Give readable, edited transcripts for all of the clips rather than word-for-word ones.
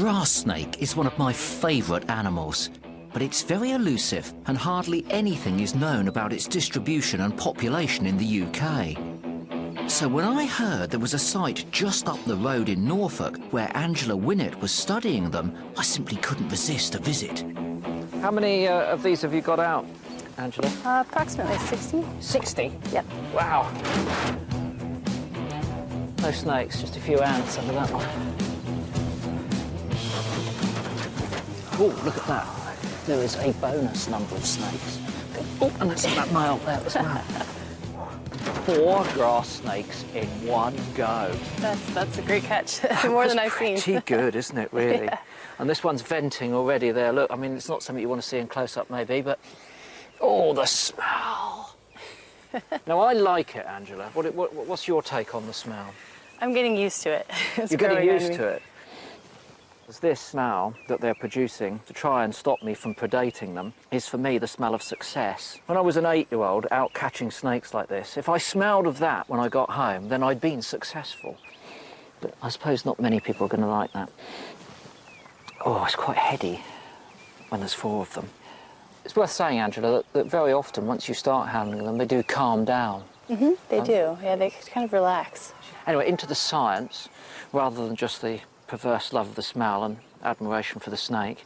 grass snake is one of my favourite animals, but it's very elusive and hardly anything is known about its distribution and population in the UK. So when I heard there was a site just up the road in Norfolk where Angela Winnett was studying them, I simply couldn't resist a visit. How many of these have you got out, Angela? Approximately 60. 60? Yep. Wow. No snakes, just a few ants under that one. Oh, look at that. There is a bonus number of snakes. Oh, and that's that male there as well. 4 grass snakes in one go. That's a great catch. More than I've seen. Pretty good, isn't it, really? Yeah. And this one's venting already there. Look, I mean, it's not something you want to see in close-up, maybe, but... Oh, the smell! Now, I like it, Angela. What's your take on the smell? I'm getting used to it. You're getting used to it? This smell that they're producing to try and stop me from predating them is, for me, the smell of success. When I was an 8-year-old out catching snakes like this, if I smelled of that when I got home, then I'd been successful. But I suppose not many people are going to like that. Oh, it's quite heady when there's 4 of them. It's worth saying, Angela, that very often, once you start handling them, they do calm down. Mm-hmm, they do. Yeah, they kind of relax. Anyway, into the science, rather than just the perverse love of the smell and admiration for the snake.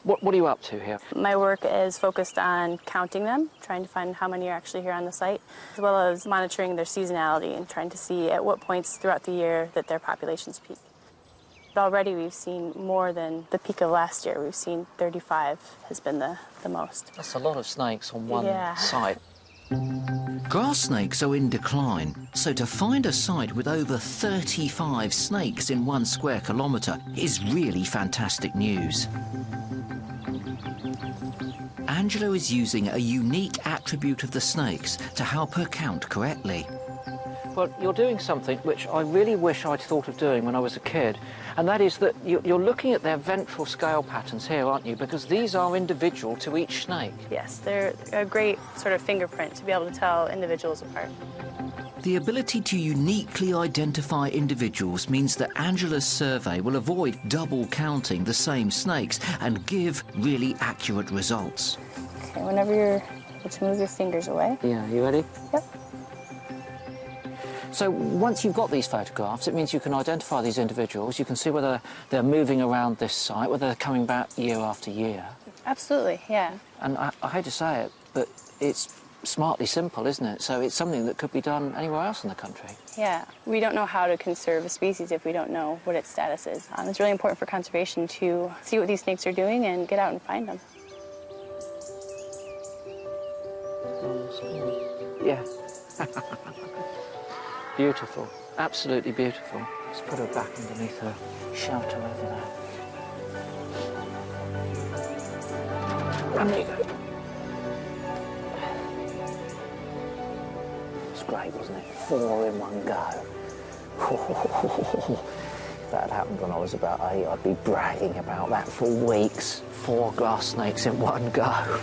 What are you up to here? My work is focused on counting them, trying to find how many are actually here on the site, as well as monitoring their seasonality and trying to see at what points throughout the year that their populations peak. But already we've seen more than the peak of last year. We've seen 35 has been the most. That's a lot of snakes on one site. Grass snakes are in decline, so to find a site with over 35 snakes in 1 square kilometre is really fantastic news. Angela is using a unique attribute of the snakes to help her count correctly. Well, you're doing something which I really wish I'd thought of doing when I was a kid, and that is that you're looking at their ventral scale patterns here, aren't you? Because these are individual to each snake. Yes, they're a great sort of fingerprint to be able to tell individuals apart. The ability to uniquely identify individuals means that Angela's survey will avoid double counting the same snakes and give really accurate results. Okay, whenever you're able to move your fingers away. Yeah, you ready? Yep. So once you've got these photographs, it means you can identify these individuals. You can see whether they're moving around this site, whether they're coming back year after year. Absolutely, yeah. And I hate to say it, but it's smartly simple, isn't it? So it's something that could be done anywhere else in the country. Yeah, we don't know how to conserve a species if we don't know what its status is. It's really important for conservation to see what these snakes are doing and get out and find them. Yeah. Beautiful, absolutely beautiful. Let's put her back underneath her shelter over there. And there you go. It's great, wasn't it? 4 in one go. If that had happened when I was about 8, I'd be bragging about that for weeks. 4 grass snakes in one go.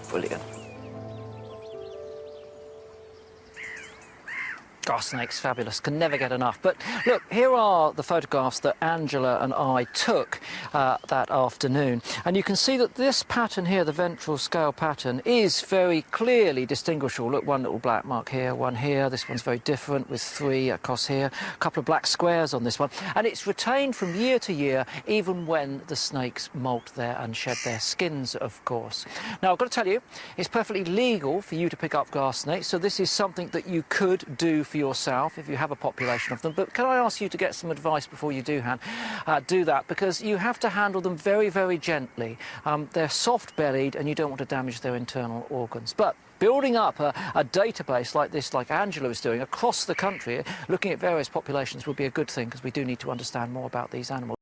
Brilliant. Grass snakes, fabulous, can never get enough. But look, here are the photographs that Angela and I took that afternoon. And you can see that this pattern here, the ventral scale pattern, is very clearly distinguishable. Look, one little black mark here, one here. This one's very different with 3 across here. A couple of black squares on this one. And it's retained from year to year, even when the snakes molt there and shed their skins, of course. Now, I've got to tell you, it's perfectly legal for you to pick up grass snakes, so this is something that you could do for yourself if you have a population of them. But can I ask you to get some advice before you do that, because you have to handle them very, very gently. They're soft-bellied and you don't want to damage their internal organs. But building up a database like this, like Angela is doing, across the country, looking at various populations would be a good thing, because we do need to understand more about these animals.